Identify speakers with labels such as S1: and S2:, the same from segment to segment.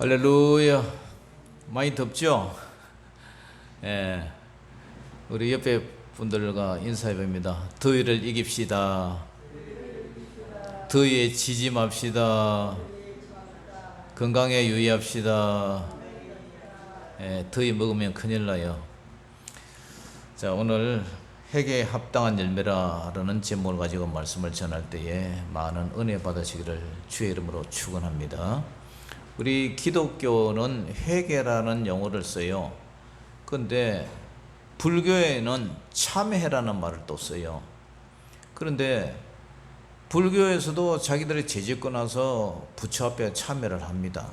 S1: 할렐루야. 많이 덥죠? 예. 우리 옆에 분들과 인사해 봅니다. 더위를 이깁시다. 더위에 지지 맙시다. 건강에 유의합시다. 예, 더위 먹으면 큰일 나요. 자, 오늘 회개에 합당한 열매라는 제목을 가지고 말씀을 전할 때에 많은 은혜 받으시기를 주의 이름으로 축원합니다. 우리 기독교는 회개라는 용어를 써요. 그런데 불교에는 참회라는 말을 또 써요. 그런데 불교에서도 자기들이 죄짓고 나서 부처 앞에 참회를 합니다.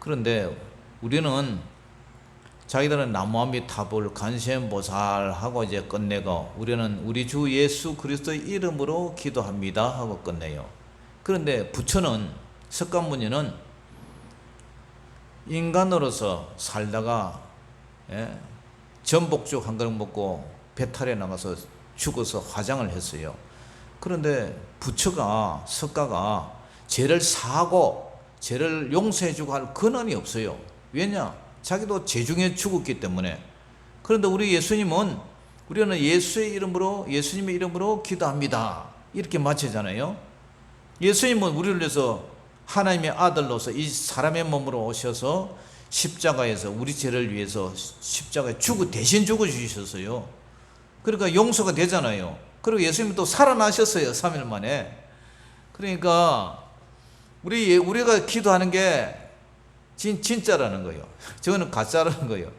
S1: 그런데 우리는 자기들은 나무아미 타불 간세음보살 하고 이제 끝내고 우리는 우리 주 예수 그리스도의 이름으로 기도합니다 하고 끝내요. 그런데 부처는 석가모니는 인간으로서 살다가 전복죽 한 그릇 먹고 배탈에 나가서 죽어서 화장을 했어요. 그런데 부처가 석가가 죄를 사하고 죄를 용서해주고 할 근원이 없어요. 왜냐? 자기도 죄 중에 죽었기 때문에. 그런데 우리 예수님은 우리는 예수님의 이름으로 기도합니다 이렇게 마치잖아요. 예수님은 우리를 위해서 하나님의 아들로서 이 사람의 몸으로 오셔서 십자가에서 우리 죄를 위해서 십자가에 대신 죽어주셨어요. 그러니까 용서가 되잖아요. 그리고 예수님은 또 살아나셨어요. 3일 만에. 그러니까 우리가 기도하는 게 진짜라는 거예요. 저거는 가짜라는 거예요.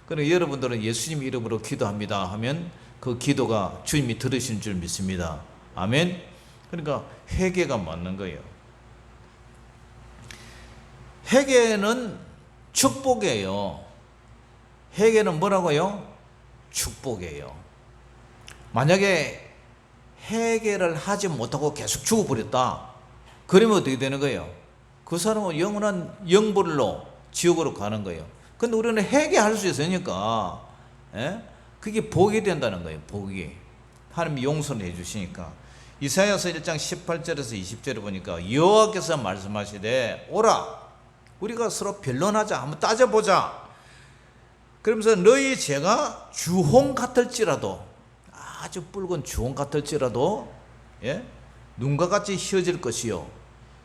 S1: 그러니까 여러분들은 예수님 이름으로 기도합니다 하면 그 기도가 주님이 들으신 줄 믿습니다. 아멘. 그러니까 회개가 맞는 거예요. 회개는 축복이에요. 회개는 뭐라고요? 축복이에요. 만약에 회개를 하지 못하고 계속 죽어버렸다. 그러면 어떻게 되는 거예요? 그 사람은 영원한 영벌로 지옥으로 가는 거예요. 근데 우리는 회개할 수 있으니까 그게 복이 된다는 거예요. 복이. 하나님이 용서를 해주시니까. 이사야서 1장 18절에서 20절에 보니까 여호와께서 말씀하시되 오라 우리가 서로 변론하자, 한번 따져보자. 그러면서 너희 죄가 주홍 같을지라도, 아주 붉은 주홍 같을지라도 눈과 같이 희어질 것이요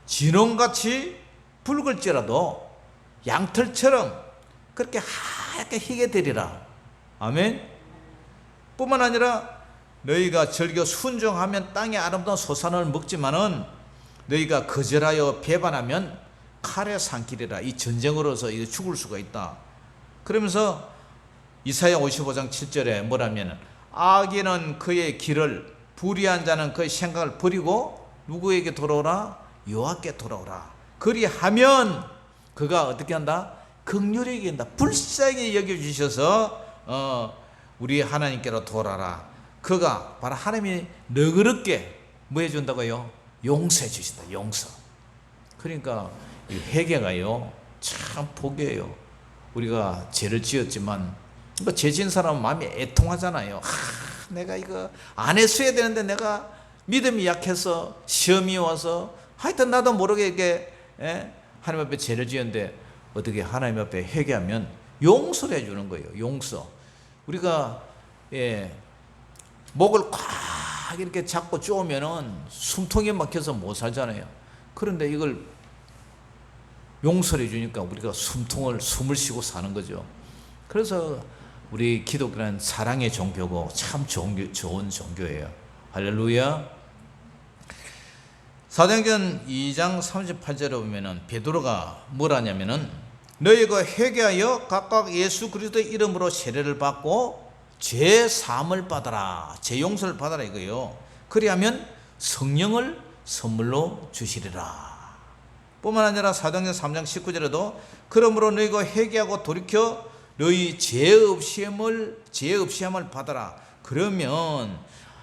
S1: 진홍같이 붉을지라도 양털처럼 그렇게 하얗게 희게 되리라. 아멘. 뿐만 아니라 너희가 절겨 순종하면 땅의 아름다운 소산을 먹지만은 너희가 거절하여 배반하면 칼에 산길이라. 이 전쟁으로서 죽을 수가 있다. 그러면서 이사야 55장 7절에 뭐라면 악인은 그의 길을, 불의한 자는 그의 생각을 버리고 누구에게 돌아오라? 여호와께 돌아오라. 그리하면 그가 어떻게 한다? 긍휼히 여긴다. 불쌍히 여겨주셔서 우리 하나님께로 돌아라. 그가 바로 하나님이 너그럽게 뭐 해준다고요? 용서해 주신다. 용서. 그러니까 이 회개가요 참 복이에요. 우리가 죄를 지었지만 죄 지은 사람은 마음이 애통하잖아요. 내가 이거 안 했어야 되는데 내가 믿음이 약해서 시험이 와서 하여튼 나도 모르게 이렇게 하나님 앞에 죄를 지었는데 어떻게 하나님 앞에 회개하면 용서를 해주는 거예요. 용서. 우리가 목을 꽉 이렇게 잡고 쪼으면은 숨통이 막혀서 못 살잖아요. 그런데 이걸 용서를 해주니까 우리가 숨을 쉬고 사는 거죠. 그래서 우리 기독교는 사랑의 종교고 참 좋은 종교예요. 할렐루야. 사도행전 2장 38절에 보면은 베드로가 뭐라냐면은 너희가 회개하여 각각 예수 그리스도의 이름으로 세례를 받고 죄 사함을 받아라. 죄 용서를 받아라 이거요. 그리하면 성령을 선물로 주시리라. 뿐만 아니라 사도행전 3장 19절에도 그러므로 너희가 회개하고 돌이켜 너희 죄 없이 함을 받아라. 그러면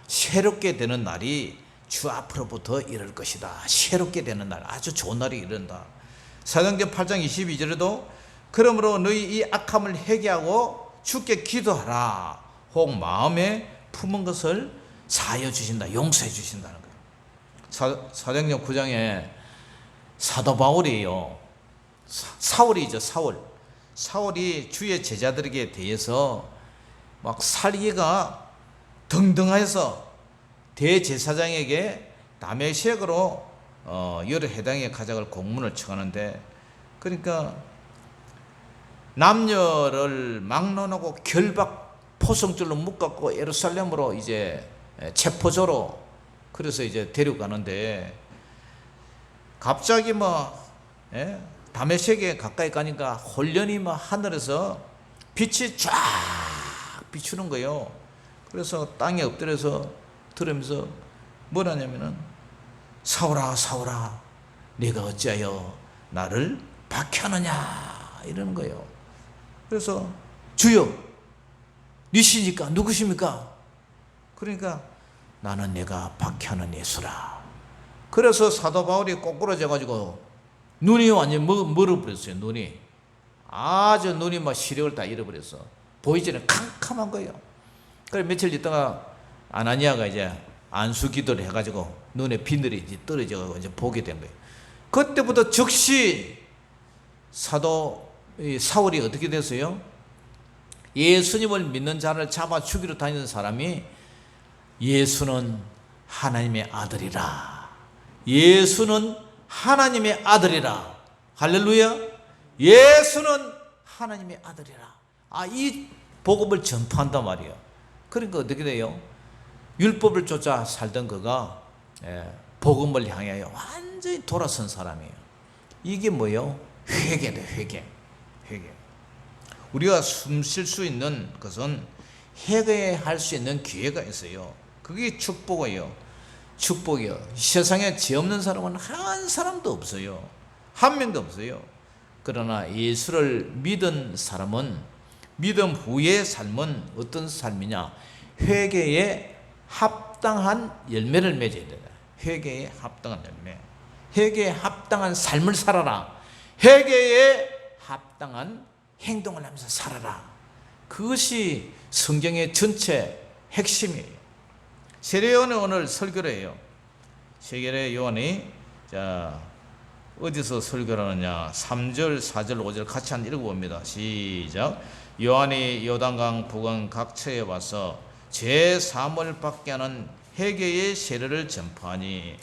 S1: 새롭게 되는 날이 주 앞으로부터 이를 것이다. 새롭게 되는 날, 아주 좋은 날이 이른다. 사도행전 8장 22절에도 그러므로 너희 이 악함을 회개하고 주께 기도하라. 혹 마음에 품은 것을 사하여 주신다. 용서해 주신다는 거예요. 사도행전 9장에 사도 바울이에요. 사울이죠. 사울이 주의 제자들에게 대해서 막 살기가 등등해서 대제사장에게 다메섹으로 여러 해당의 가져갈 공문을 청하는데, 그러니까 남녀를 막론하고 결박 포성줄로 묶었고 예루살렘으로 이제 체포조로 그래서 이제 데려가는데, 갑자기 다메섹에 가까이 가니까 홀연히 하늘에서 빛이 쫙 비추는 거예요. 그래서 땅에 엎드려서 들으면서 뭐라냐면은, 사울아 사울아 네가 어찌하여 나를 박해하느냐 이러는 거예요. 그래서 주여 니시니까 누구십니까? 그러니까 나는 내가 박해하는 예수라. 그래서 사도 바울이 꼬꾸라져 가지고 눈이 완전 멀어버렸어요. 눈이 아주 눈이 시력을 다 잃어버렸어. 보이지는 캄캄한 거예요. 그래 며칠 있다가 아나니아가 이제 안수 기도를 해가지고 눈에 비늘이 이제 떨어져가지고 이제 보게 된 거예요. 그때부터 즉시 사울이 어떻게 됐어요? 예수님을 믿는 자를 잡아 죽이러 다니는 사람이 예수는 하나님의 아들이라. 예수는 하나님의 아들이라. 할렐루야. 예수는 하나님의 아들이라. 이 복음을 전파한단 말이에요. 그러니까 어떻게 돼요? 율법을 쫓아 살던 그가 복음을 향하여 완전히 돌아선 사람이에요. 이게 뭐예요? 회개다. 회개. 우리가 숨 쉴 수 있는 것은 회개할 수 있는 기회가 있어요. 그게 축복이에요. 축복이요. 세상에 죄 없는 사람은 한 사람도 없어요. 한 명도 없어요. 그러나 예수를 믿은 사람은 믿음 후의 삶은 어떤 삶이냐? 회개에 합당한 열매를 맺어야 된다. 회개에 합당한 열매. 회개에 합당한 삶을 살아라. 회개에 합당한 행동을 하면서 살아라. 그것이 성경의 전체 핵심이에요. 세례요한이 오늘 설교를 해요. 세례요한이 어디서 설교를 하느냐? 3절, 4절, 5절 같이 한번 읽어봅니다. 시작. 요한이 요단강 부근 각처에 와서 제 사함을 받게 하는 회개의 세례를 전파하니,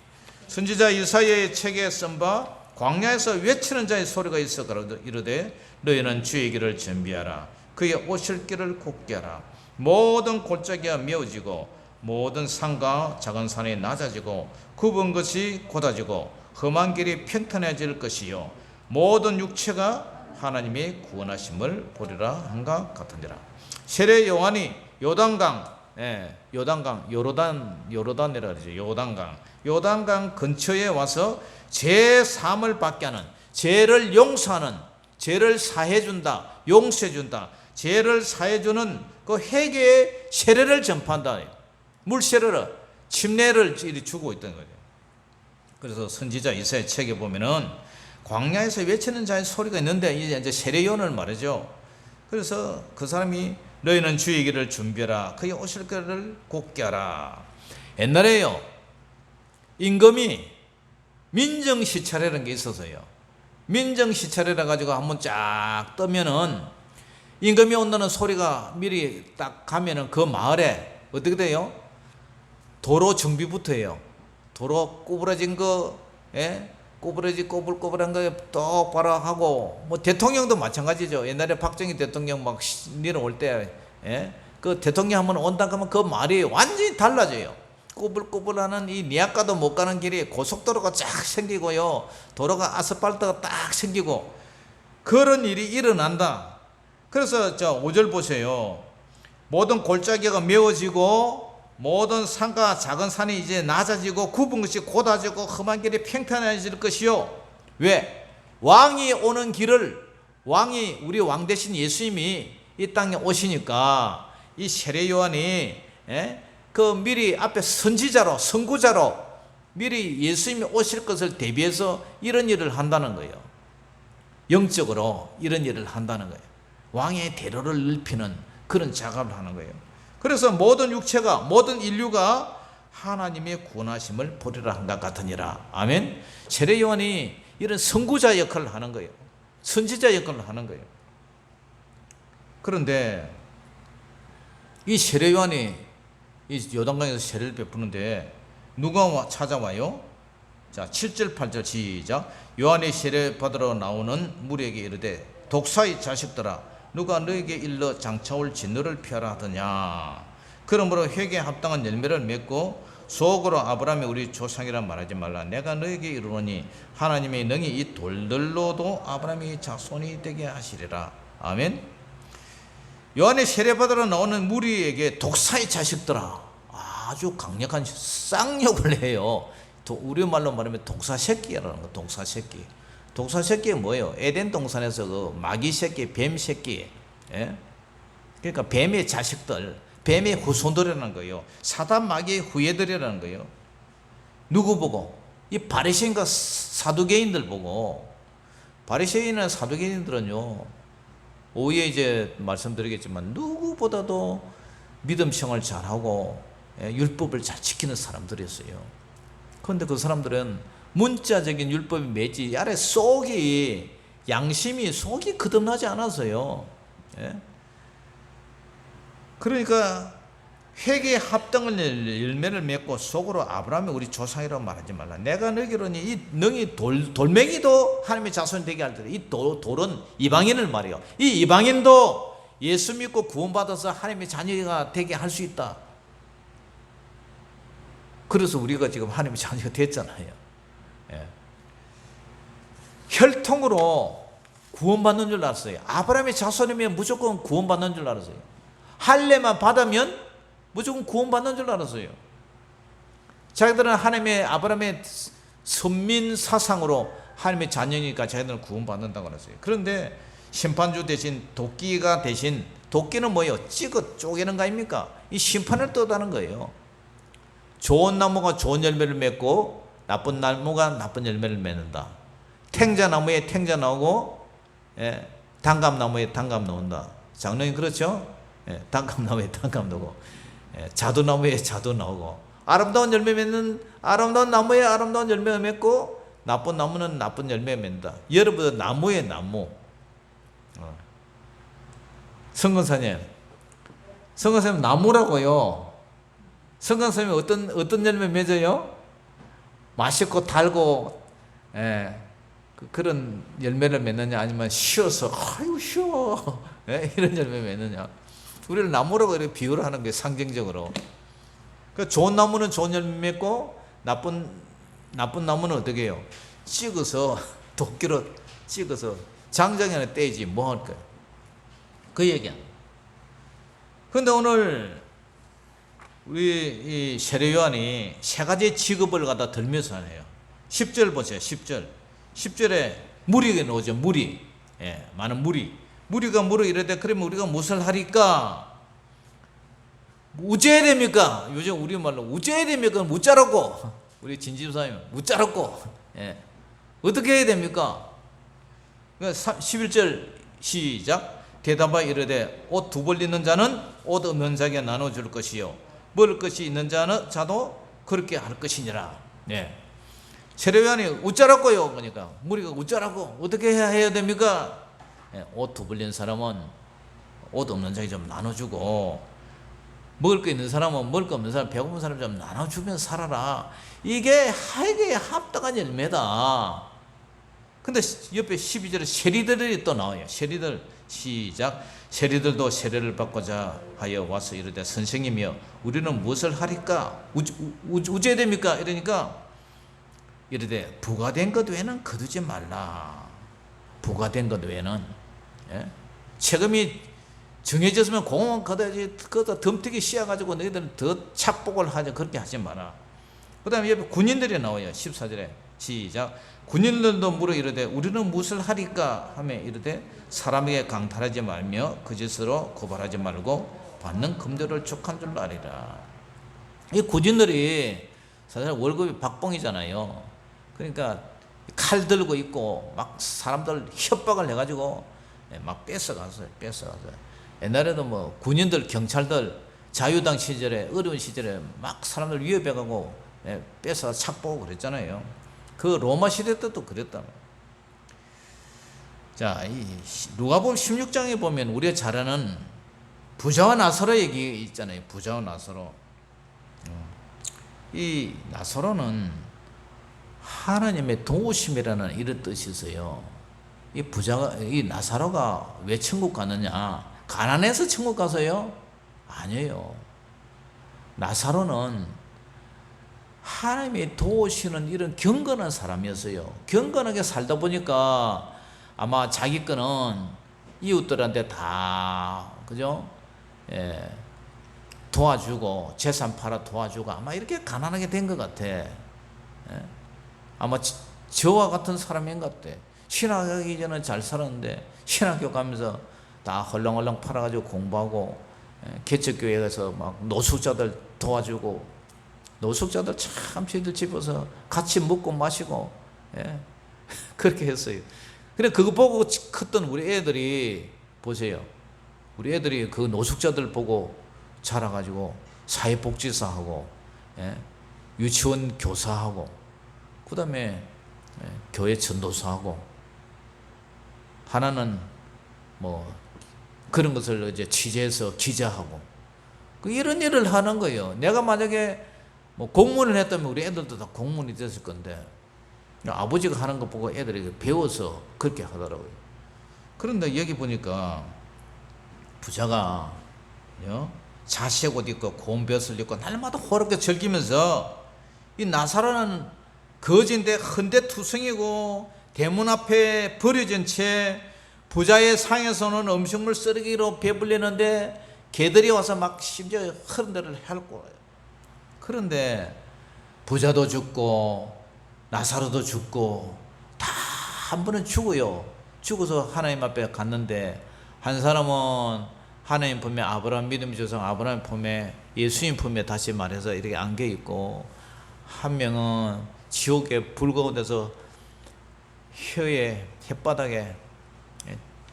S1: 선지자 이사야의 책에 쓴 바 광야에서 외치는 자의 소리가 있어 이르되 너희는 주의 길을 준비하라. 그의 오실 길을 굳게 하라. 모든 골짜기가 메어지고 모든 산과 작은 산이 낮아지고 굽은 것이 곧아지고 험한 길이 평탄해질 것이요 모든 육체가 하나님의 구원하심을 보리라 한가 같으니라. 세례 요한이 요단강, 요르단이라 그러죠. 요단강 근처에 와서 죄 사함을 받게 하는, 죄를 용서하는, 죄를 사해준다, 용서해준다, 죄를 사해주는 그 회개의 세례를 전파한다. 물세례를, 침례를 주고 있던 거죠. 그래서 선지자 이사야 책에 보면은 광야에서 외치는 자의 소리가 있는데 이제 세례요한을 말이죠. 그래서 그 사람이 너희는 주의 길을 준비하라. 그의 오실 길을 곧게 하라. 옛날에요, 임금이 민정시찰이라는 게 있어서요. 민정시찰이라 가지고 한번 쫙 뜨면은 임금이 온다는 소리가 미리 딱 가면은 그 마을에 어떻게 돼요? 도로 정비부터 해요. 도로 구부러진 거, 꼬불꼬불한 거 똑바로 하고, 대통령도 마찬가지죠. 옛날에 박정희 대통령 막 내려올 때, 그 대통령 한번 온다 그러면 그 말이 완전히 달라져요. 꼬불꼬불하는 이 니아까도 못 가는 길이 고속도로가 쫙 생기고요. 도로가 아스팔트가 딱 생기고, 그런 일이 일어난다. 그래서 5절 보세요. 모든 골짜기가 메워지고, 모든 산과 작은 산이 이제 낮아지고 굽은 것이 곧아지고 험한 길이 평탄해질 것이요. 왜? 왕이 오는 길을, 우리 왕 대신 예수님이 이 땅에 오시니까 이 세례 요한이 그 미리 앞에 선지자로, 선구자로 미리 예수님이 오실 것을 대비해서 이런 일을 한다는 거예요. 영적으로 이런 일을 한다는 거예요. 왕의 대로를 넓히는 그런 작업을 하는 거예요. 그래서 모든 육체가, 모든 인류가 하나님의 구원하심을 보리라 한가 같으니라. 아멘. 세례 요한이 이런 선구자 역할을 하는 거예요. 선지자 역할을 하는 거예요. 그런데 이 세례 요한이 이 요단강에서 세례를 베푸는데 누가 찾아와요? 자, 7절 8절 시작. 요한이 세례 받으러 나오는 무리에게 이르되 독사의 자식들아 누가 너에게 일러 장차올 진노를 피하라 하더냐. 그러므로 회개에 합당한 열매를 맺고 속으로 아브라함이 우리 조상이라 말하지 말라. 내가 너에게 이르노니 하나님의 능히 이 돌들로도 아브라함의 자손이 되게 하시리라. 아멘. 요한이 세례받으러 나오는 무리에게 독사의 자식들아, 아주 강력한 쌍욕을 해요. 우리말로 말하면 독사 새끼라는 거. 독사 새끼. 독사 새끼가 뭐예요? 에덴 동산에서 그 마귀 새끼, 뱀 새끼. 예? 그러니까 뱀의 자식들, 뱀의 후손들이라는 거예요. 사단 마귀의 후예들이라는 거예요. 누구 보고? 이 바리새인과 사두개인들 보고. 바리새인이나 사두개인들은요, 오후에 이제 말씀드리겠지만 누구보다도 믿음 생활 잘하고 율법을 잘 지키는 사람들이었어요. 그런데 그 사람들은 문자적인 율법이 맺지 아래 속이, 양심이, 속이 거듭나지 않았어요. 예? 그러니까 회개에 합당한 열매를 맺고 속으로 아브라함이 우리 조상이라고 말하지 말라. 내가 너희로니 이 능히 돌멩이도 하나님의 자손이 되게 할 때다. 이 돌은 이방인을 말해요. 이 이방인도 예수 믿고 구원받아서 하나님의 자녀가 되게 할 수 있다. 그래서 우리가 지금 하나님의 자녀가 됐잖아요. 예. 혈통으로 구원받는 줄 알았어요. 아브라함의 자손이면 무조건 구원받는 줄 알았어요. 할례만 받으면 무조건 구원받는 줄 알았어요. 자기들은 하나님의 아브라함의 선민 사상으로 하나님의 자녀니까 자기들은 구원받는다고 그랬어요. 그런데 심판주 대신 도끼가 대신, 도끼는 뭐예요? 찍어 쪼개는 거 아닙니까? 이 심판을 뜻하는 거예요. 좋은 나무가 좋은 열매를 맺고 나쁜 나무가 나쁜 열매를 맺는다. 탱자나무에 탱자 나오고, 예, 단감나무에 단감 나온다. 장로님 그렇죠? 예, 단감나무에 단감 나오고, 예, 자두나무에 자두 나오고, 아름다운 열매 맺는 아름다운 나무에 아름다운 열매 맺고 나쁜 나무는 나쁜 열매 맺는다. 여러분 나무에 나무. 성근사님 나무라고요. 성강사님이 어떤 열매 맺어요? 맛있고 달고, 예, 그런 열매를 맺느냐, 아니면 쉬어서 아유 쉬어, 예, 이런 열매 맺느냐. 우리를 나무라고 이렇게 비유를 하는 게 상징적으로. 그 좋은 나무는 좋은 열매 맺고 나쁜 나무는 어떻게 해요? 찍어서 도끼로 찍어서 장작에 하나 떼지 뭐 할 거예요? 그 얘기야. 그런데 오늘 우리 이 세례 요한이 세 가지 직업을 갖다 들면서 하네요. 10절 보세요. 10절에 무리가 나오죠. 무리. 예, 많은 무리가 물어 이르되 그러면 우리가 무엇을 하리까? 우째야 됩니까? 요즘 우리말로 우째야 됩니까? 묻자라고. 우리 진지사님 묻자라고. 예. 어떻게 해야 됩니까? 11절 시작. 대답하여 이르되 옷 두 벌 있는 자는 옷 없는 자에게 나눠줄 것이요 먹을 것이 있는 자도 그렇게 할 것이니라. 네. 세례요한이 웃자라고요. 그러니까 무리가 웃자라고. 어떻게 해야 됩니까? 네. 옷 두 벌린 사람은 옷 없는 자에게 좀 나눠주고, 먹을 거 있는 사람은 먹을 거 없는 사람, 배고픈 사람 좀 나눠주면 살아라. 이게 하에게 합당한 열매다. 근데 옆에 12절에 세리들이 또 나와요. 세리들 시작. 세리들도 세례를 받고자 하여 와서 이르되 선생님이여 우리는 무엇을 하리까? 우째야 됩니까? 이러니까 이르되 부과된 것 외에는 거두지 말라. 부과된 것 외에는, 예? 세금이 정해졌으면 공원 거둬야지. 그거 덤태기 씌워가지고 너희들은 더 착복을 하자. 그렇게 하지 마라. 그 다음에 옆에 군인들이 나와요. 14절에 시작. 군인들도 물어 이르되 우리는 무엇을 하리까 하며 이르되 사람에게 강탈하지 말며 거짓으로 고발하지 말고 받는 금도를 족한 줄 아리라. 이 군인들이 사실 월급이 박봉이잖아요. 그러니까 칼 들고 있고 막 사람들 협박을 해가지고 막 뺏어갔어요. 옛날에도 뭐 군인들, 경찰들 자유당 시절에, 어려운 시절에 막 사람들 위협해가고 뺏어 착보고 그랬잖아요. 그 로마 시대 때도 그랬다. 자, 이 누가복음 16장에 보면 우리가 잘 아는 부자와 나사로 얘기 있잖아요. 부자와 나사로. 이 나사로는 하나님의 도우심이라는 이런 뜻이 있어요. 이 부자가, 이 나사로가 왜 천국 가느냐? 가난해서 천국 가서요? 아니에요. 나사로는 하나님이 도우시는 이런 경건한 사람이었어요. 경건하게 살다 보니까 아마 자기 거는 이웃들한테 다, 그죠? 예, 도와주고, 재산 팔아 도와주고, 아마 이렇게 가난하게 된 것 같아. 예? 아마 저와 같은 사람인 것 같아. 신학 가기 전에 잘 살았는데, 신학교 가면서 다 헐렁헐렁 팔아가지고 공부하고, 개척교회 가서 막 노숙자들 도와주고, 노숙자들 참 저희들 집에서 같이 먹고 마시고, 예? 그렇게 했어요. 그래, 그거 보고 컸던 우리 애들이, 보세요. 우리 애들이 그 노숙자들 보고 자라가지고 사회복지사하고, 예? 유치원 교사하고, 그 다음에 교회 전도사하고, 하나는 뭐 그런 것을 이제 취재해서 기자하고, 이런 일을 하는 거예요. 내가 만약에 뭐 공무원을 했다면 우리 애들도 다 공무원이 됐을 건데, 아버지가 하는 거 보고 애들이 배워서 그렇게 하더라고요. 그런데 여기 보니까 부자가 자색 옷 입고 고운 벼슬 입고 날마다 호롭게 즐기면서, 이 나사로는 거지인데 헌데투성이고 대문 앞에 버려진 채 부자의 상에서는 음식물 쓰레기로 배불리는데 개들이 와서 막 심지어 흐른 데를 핥고. 그런데 부자도 죽고 나사로도 죽고 다 한 번은 죽어요. 죽어서 하나님 앞에 갔는데, 한 사람은 하나님 품에 아브라함 믿음의 조상 아브라함 품에, 예수님 품에 다시 말해서 이렇게 안겨 있고, 한 명은 지옥의 불거운 데서 혀에 햇바닥에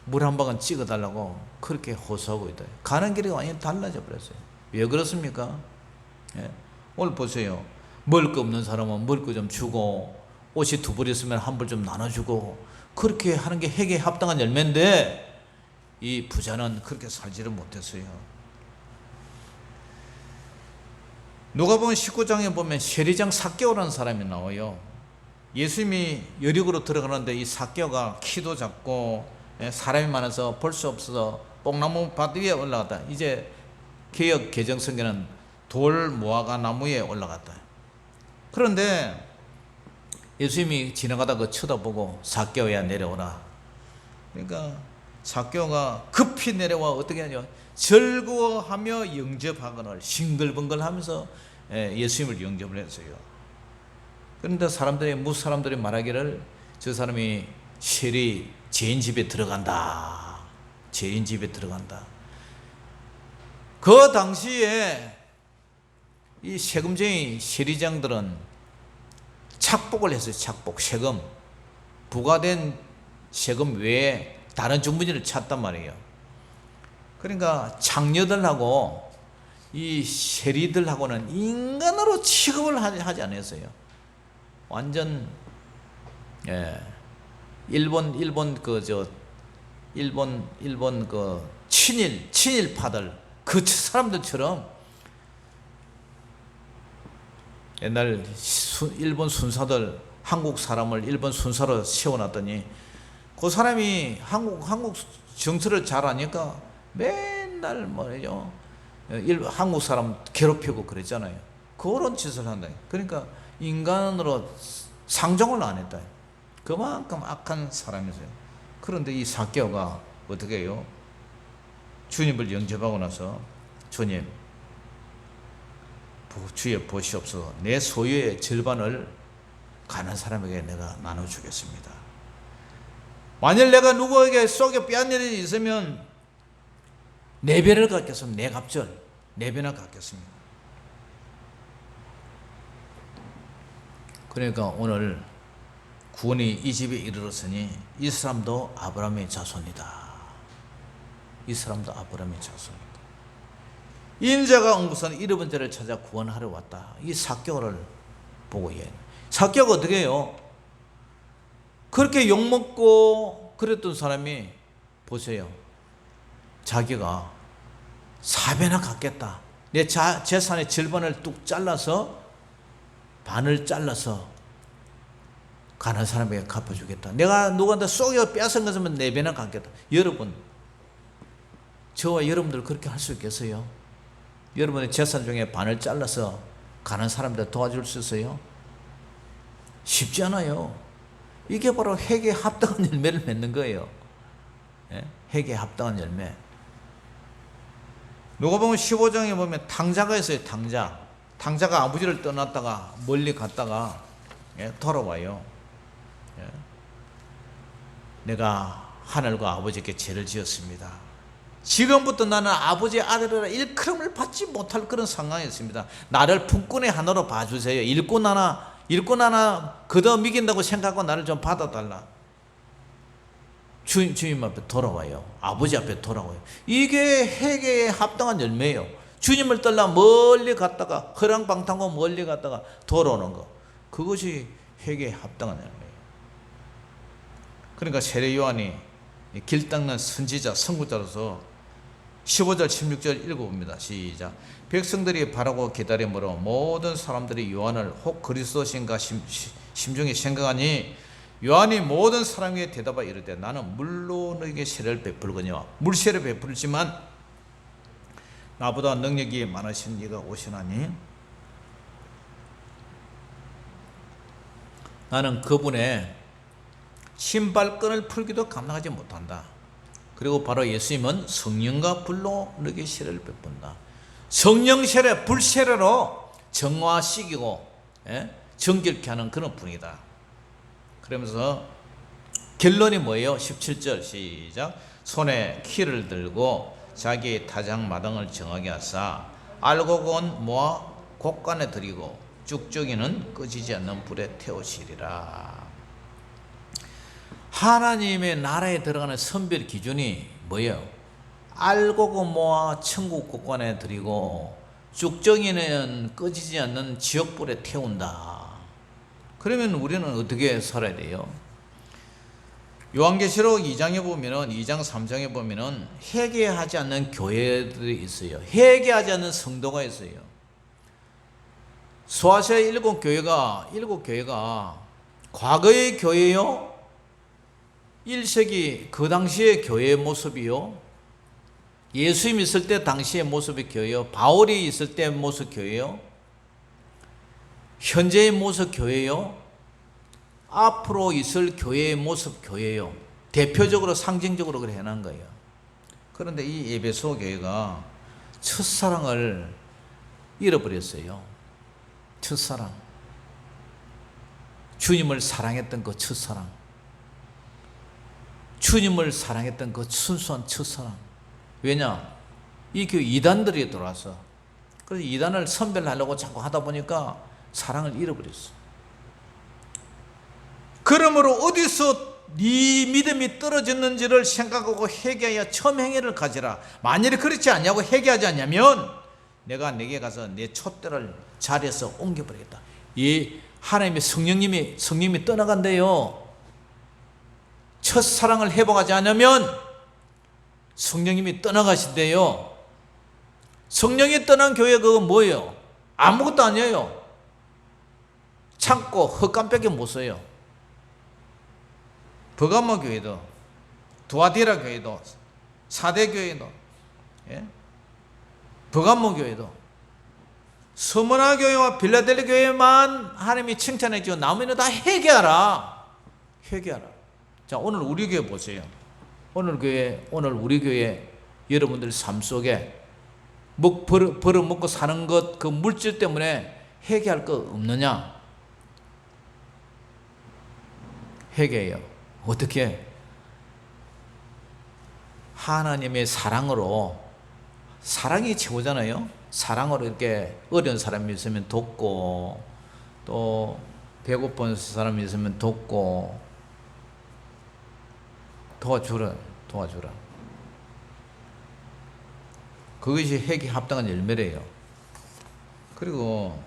S1: 물 한 방울 찍어달라고 그렇게 호소하고 있다. 가는 길이 완전히 달라져 버렸어요. 왜 그렇습니까? 예. 오늘 보세요. 먹을 거 없는 사람은 먹을 거 좀 주고, 옷이 두 벌 있으면 한 벌 좀 나눠주고, 그렇게 하는 게 회개에 합당한 열매인데, 이 부자는 그렇게 살지를 못했어요. 누가복음 19장에 보면 세리장 삭개오라는 사람이 나와요. 예수님이 여리고로 들어가는데 이 삭개오가 키도 작고 사람이 많아서 볼 수 없어서 뽕나무 밭 위에 올라갔다. 이제 개역 개정 성경은 돌 무화과 나무에 올라갔다. 그런데 예수님이 지나가다 그 쳐다보고 삭개오야 내려오라. 그러니까 삭개오가 급히 내려와 어떻게 하냐, 즐거워하며 영접하거늘 싱글벙글하면서 예수님을 영접을 했어요. 그런데 사람들이 말하기를 저 사람이 세리 죄인 집에 들어간다. 죄인 집에 들어간다. 그 당시에 이 세금쟁이 세리장들은 착복을 했어요. 착복, 세금. 부과된 세금 외에 다른 주머니를 찾단 말이에요. 그러니까 장녀들하고 이 세리들하고는 인간으로 취급을 하지 않았어요. 완전 일본 그 친일파들 그 사람들처럼 옛날 일본 순사들 한국 사람을 일본 순사로 세워놨더니 그 사람이 한국 정치를 잘 아니까 맨날 뭐죠, 한국 사람 괴롭히고 그랬잖아요. 그런 짓을 한다. 그러니까 인간으로 상종을 안 했다. 그만큼 악한 사람이세요. 그런데 이 삭개오가 어떻게 해요? 주님을 영접하고 나서, 주님, 주여 보시옵소서, 내 소유의 절반을 가난 사람에게 내가 나눠주겠습니다. 만일 내가 누구에게 속여 빼앗는 일이 있으면 네 배를 갚겠습니다. 네 갑절, 네 배나 갚겠습니다. 그러니까 오늘 구원이 이 집에 이르렀으니 이 사람도 아브라함의 자손이다. 이 사람도 아브라함의 자손이다. 인자가 온 것은 잃어본 자를 찾아 구원하러 왔다. 이 삭개오를 보고 삭개오가 어떻게 해요? 그렇게 욕먹고 그랬던 사람이 보세요. 자기가 4배나 갚겠다. 내 재산의 절반을 뚝 잘라서 반을 잘라서 가난한 사람에게 갚아주겠다. 내가 누구한테 쏘여 뺏은 것이면 4배나 갚겠다. 여러분, 저와 여러분들 그렇게 할 수 있겠어요? 여러분의 재산 중에 반을 잘라서 가난한 사람들 도와줄 수 있어요? 쉽지 않아요. 이게 바로 회개에 합당한 열매를 맺는 거예요. 예? 회개에 합당한 열매. 누가복음 15장에 보면 탕자가 있어요. 탕자가 아버지를 떠났다가 멀리 갔다가 돌아와요. 내가 하늘과 아버지께 죄를 지었습니다. 지금부터 나는 아버지의 아들이라 일컬음을 받지 못할 그런 상황이었습니다. 나를 품꾼의 하나로 봐주세요. 일꾼 하나 그더 미긴다고 생각하고 나를 좀 받아달라. 주님 앞에 돌아와요. 아버지 앞에 돌아와요. 이게 회개에 합당한 열매예요. 주님을 떠나 멀리 갔다가 허랑방탕하고 멀리 갔다가 돌아오는 거, 그것이 회개에 합당한 열매예요. 그러니까 세례 요한이 길 닦는 선지자 선구자로서 15절 16절 읽어봅니다. 시작. 백성들이 바라고 기다림으로 모든 사람들이 요한을 혹 그리스도신가 심중에 생각하니 요한이 모든 사람에게 대답하여 이르되 나는 물로 너에게 세례를 베풀거니와 물세례를 베풀지만 나보다 능력이 많으신 이가 오시나니 나는 그분의 신발끈을 풀기도 감당하지 못한다. 그리고 바로 예수님은 성령과 불로 너에게 세례를 베푼다. 성령 세례, 불 세례로 정화시키고 정결케 하는 그런 분이다. 그러면서 결론이 뭐예요? 17절 시작. 손에 키를 들고 자기 타작마당을 정하게 하사 알곡은 모아 곡간에 들이고 쭉쭉이는 꺼지지 않는 불에 태우시리라. 하나님의 나라에 들어가는 선별 기준이 뭐예요? 알곡은 모아 천국 곡간에 들이고 쭉쭉이는 꺼지지 않는 지옥불에 태운다. 그러면 우리는 어떻게 살아야 돼요? 요한계시록 2장에 보면은 2장 3장에 보면은 회개하지 않는 교회들이 있어요. 회개하지 않는 성도가 있어요. 소아시아 일곱 교회가 과거의 교회요? 1세기 그 당시의 교회의 모습이요? 예수님 있을 때 당시의 모습의 교회요? 바울이 있을 때 모습 교회요? 현재의 모습 교회요? 앞으로 있을 교회의 모습 교회요? 대표적으로 상징적으로 그렇게 해놓은 거예요. 그런데 이 에베소 교회가 첫사랑을 잃어버렸어요. 첫사랑. 주님을 사랑했던 그 첫사랑. 주님을 사랑했던 그 순수한 첫사랑. 왜냐? 이 교회 이단들이 들어와서 그래서 이단을 선별하려고 자꾸 하다 보니까 사랑을 잃어버렸어. 그러므로 어디서 네 믿음이 떨어졌는지를 생각하고 회개하여 첨행회를 가지라. 만일에 그렇지 않냐고 회개하지 않냐면 내가 내게 가서 내 촛대를 자리에서 옮겨버리겠다. 이 하나님의 성령님이 떠나간대요. 첫사랑을 회복하지 않으면 성령님이 떠나가신대요. 성령이 떠난 교회 그거 뭐예요? 아무것도 아니에요. 창고 헛간밖에 못 써요. 버가모 교회도 두아디라 교회도 사대 교회도 버가모 교회도 서머나 교회와 빌라델리 교회만 하나님이 칭찬해 주고 나머지는 다 회개하라. 회개하라. 자, 오늘 우리 교회 보세요. 오늘 우리 교회 여러분들 삶 속에 벌어먹고 사는 것 그 물질 때문에 회개할 거 없느냐? 회개해요. 어떻게? 하나님의 사랑으로, 사랑이 최고잖아요. 사랑으로 이렇게 어려운 사람이 있으면 돕고, 또 배고픈 사람이 있으면 돕고, 도와주라. 그것이 회개에 합당한 열매래요. 그리고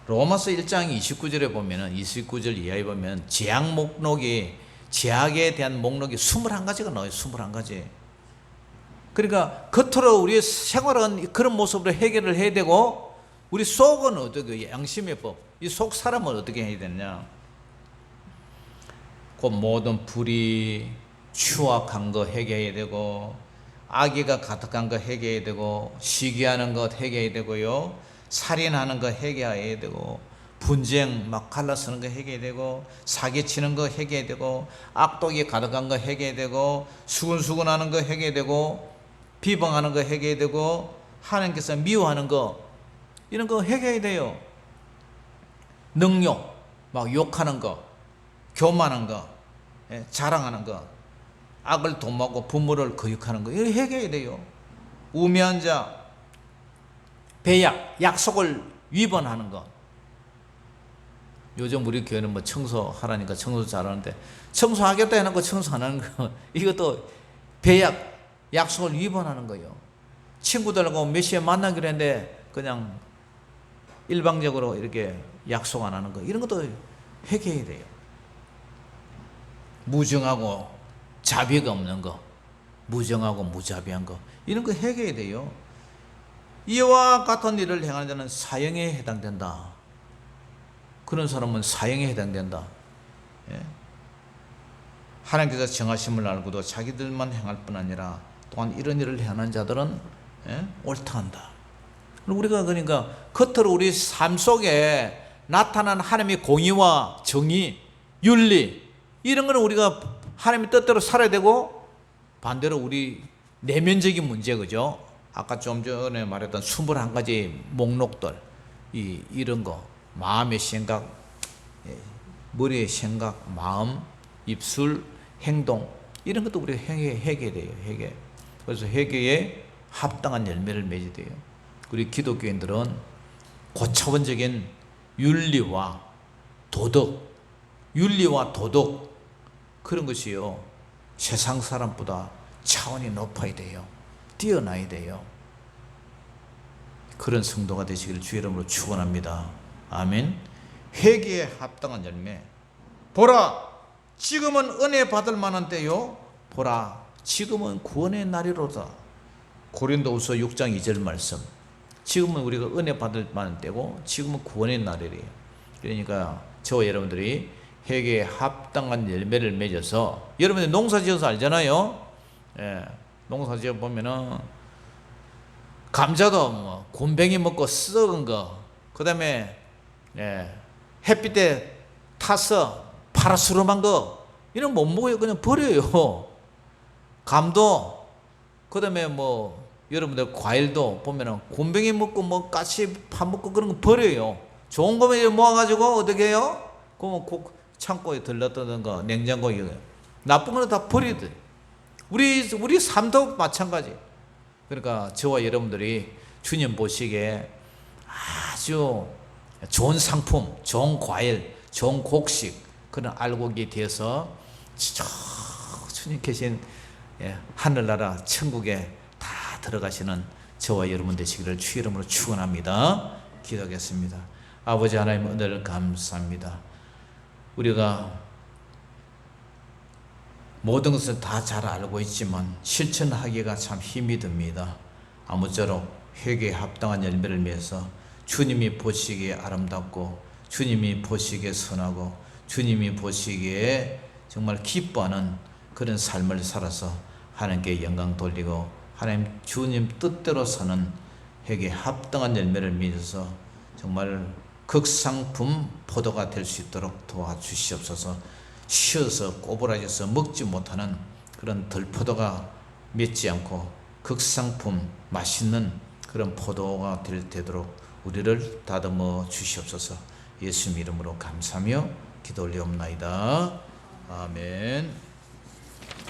S1: 로마서 1장 29절에 보면은 29절 이하에 보면 재앙 목록이 죄악에 대한 목록이 21가지가 나와요. 21가지. 그러니까 겉으로 우리의 생활은 그런 모습으로 해결을 해야 되고, 우리 속은 어떻게, 양심의 법, 이 속 사람은 어떻게 해야 되냐. 그 모든 불의, 추악한 거 해결해야 되고, 악의가 가득한 거 해결해야 되고, 시기하는 것 해결해야 되고요, 살인하는 거 해결해야 되고, 분쟁 막 갈라서는 거 해결해야 되고, 사기치는 거 해결해야 되고, 악독이 가득한 거 해결해야 되고, 수근수근하는 거 해결해야 되고, 비방하는 거 해결해야 되고, 하나님께서 미워하는 거 이런 거 해결해야 돼요. 능욕, 막 욕하는 거, 교만한 거, 자랑하는 거, 악을 도모하고 부모를 거역하는 거, 이거 해결해야 돼요. 우매한 자, 배약, 약속을 위반하는 거. 요즘 우리 교회는 뭐 청소하라니까 청소 잘하는데, 청소하겠다 해놓고 청소 안 하는 거, 이것도 배약, 약속을 위반하는 거예요. 친구들하고 몇 시에 만나기로 했는데 그냥 일방적으로 이렇게 약속 안 하는 거, 이런 것도 해결해야 돼요. 무정하고 자비가 없는 거, 무정하고 무자비한 거, 이런 거 해결해야 돼요. 이와 같은 일을 행하는 자는 사형에 해당된다. 그런 사람은 사형에 해당된다. 예? 하나님께서 정하심을 알고도 자기들만 행할 뿐 아니라 또한 이런 일을 행하는 자들은 옳다한다. 우리가 그러니까 겉으로 우리 삶 속에 나타난 하나님의 공의와 정의, 윤리, 이런 거는 우리가 하나님의 뜻대로 살아야 되고, 반대로 우리 내면적인 문제, 그죠? 아까 좀 전에 말했던 21가지 목록들, 이런 거, 마음의 생각, 머리의 생각, 마음, 입술, 행동, 이런 것도 우리가 해결해요. 해결. 그래서 해결에 합당한 열매를 맺어야 돼요. 우리 기독교인들은 고차원적인 윤리와 도덕, 그런 것이요, 세상 사람보다 차원이 높아야 돼요. 뛰어나야 돼요. 그런 성도가 되시기를 주의 이름으로 축원합니다. 아멘. 회개에 합당한 열매. 보라, 지금은 은혜 받을 만한 때요. 보라, 지금은 구원의 날이로다. 고린도후서 6장 2절 말씀. 지금은 우리가 은혜 받을 만한 때고, 지금은 구원의 날이래요. 그러니까 저와 여러분들이 회개에 합당한 열매를 맺어서, 여러분들 농사 지어서 알잖아요. 농사 지어 보면은 감자도 뭐 곰뱅이 먹고 썩은 거, 그 다음에 햇빛에 타서 파라스름한 거, 이런 못 먹어요. 그냥 버려요. 감도, 그 다음에 뭐 여러분들 과일도 보면은 곰뱅이 먹고 뭐 까치 파 먹고 그런 거 버려요. 좋은 거면 모아가지고 어떻게 해요? 그러면 창고에 들렀다든가 냉장고에, 나쁜 거는 다 버리듯. 우리 삶도 마찬가지. 그러니까 저와 여러분들이 주님 보시기에 아주 좋은 상품, 좋은 과일, 좋은 곡식, 그런 알곡이 되어서 주님 계신 하늘나라 천국에 다 들어가시는 저와 여러분 되시기를 주의 이름으로 축원합니다. 기도하겠습니다. 아버지 하나님, 은혜를 감사합니다. 우리가 모든 것을 다 잘 알고 있지만 실천하기가 참 힘이 듭니다. 아무쪼록 회개에 합당한 열매를 맺어서 주님이 보시기에 아름답고, 주님이 보시기에 선하고, 주님이 보시기에 정말 기뻐하는 그런 삶을 살아서 하나님께 영광 돌리고, 하나님 주님 뜻대로 사는 회개에 합당한 열매를 맺어서 정말 극상품 포도가 될 수 있도록 도와주시옵소서. 쉬어서 꼬부라져서 먹지 못하는 그런 들포도가 맺지 않고 극상품 맛있는 그런 포도가 되도록 우리를 다듬어 주시옵소서. 예수님 이름으로 감사하며 기도 올리옵나이다. 아멘.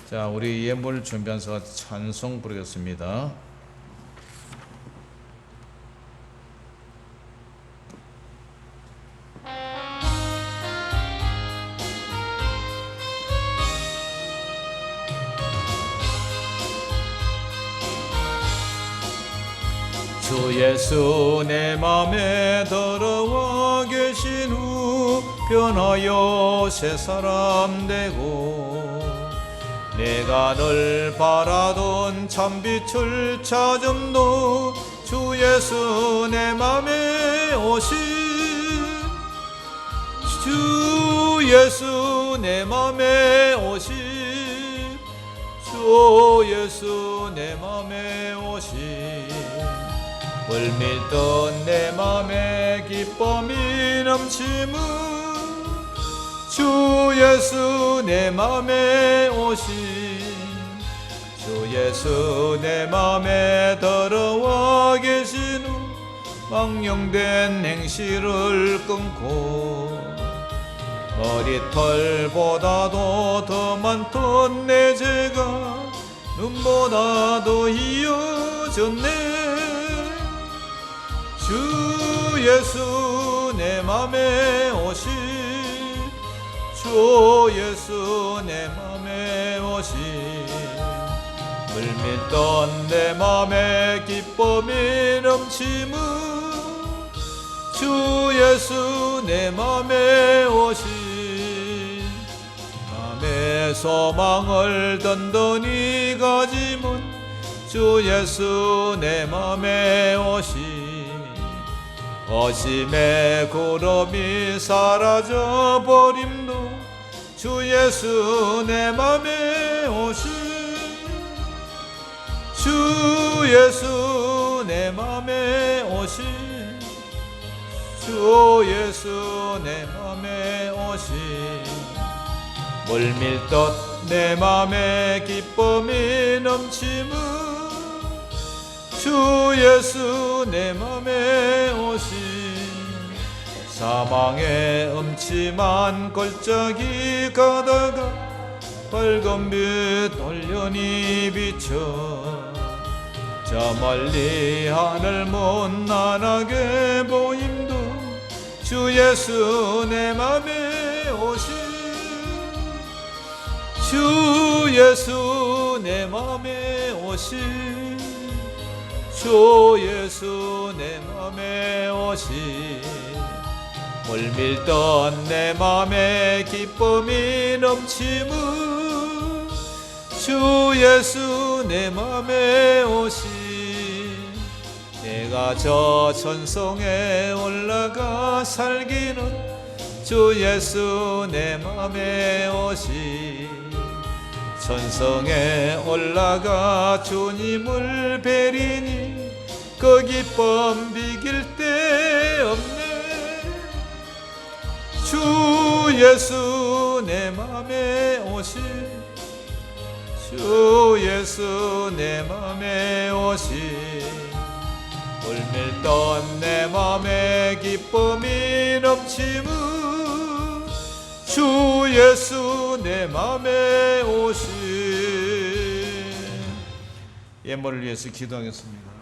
S1: 자, 우리 예물 준비하면서 찬송 부르겠습니다. 주 예수 내 맘에 들어와 계신 후 변하여 새 사람 되고 내가 늘 바라던 참빛을 찾음도 주 예수 내 맘에 오신 주 예수 내 맘에 오신 주 예수 내 맘에 오신 물밀던 내 맘에 기쁨이 넘치는 주 예수 내 맘에 오신 주 예수 내 맘에 들어와 계신 후 망령된 행실을 끊고 머리털보다도 더 많던 내 죄가 눈보다도 이어졌네 주 예수 내 맘에 오신 주 예수 내 맘에 오신 물밀던 내 맘에 기쁨이 넘치는 주 예수 내 맘에 오신 맘의 소망을 든든히 가지면 주 예수 내 맘에 오신 어심의 구름이 사라져 버림도 주 예수 내 맘에 오신 주 예수 내 맘에 오신 주 예수 내 맘에 오신 물밀듯 내 맘에 기쁨이 넘치는 주 예수 내 맘에 오신 사망의 음침한 골짜기 가다가 밝은 빛 올연히 비쳐 저 멀리 하늘 문난하게 보임도 주 예수 내 맘에 오신 주 예수 내 맘에 오신 주 예수 내 맘에 오신 물밀던 내 맘에 기쁨이 넘치는 주 예수 내 맘에 오신 내가 저 천성에 올라가 살기는 주 예수 내 맘에 오신 천성에 올라가 주님을 뵈리니 그 기쁨 비길 데 없네 주 예수 내 맘에 오신 주 예수 내 맘에 오신 물밀던 내 맘에 기쁨이 넘치는 주 예수 내 맘에 오신 예물을 위해서 기도하겠습니다.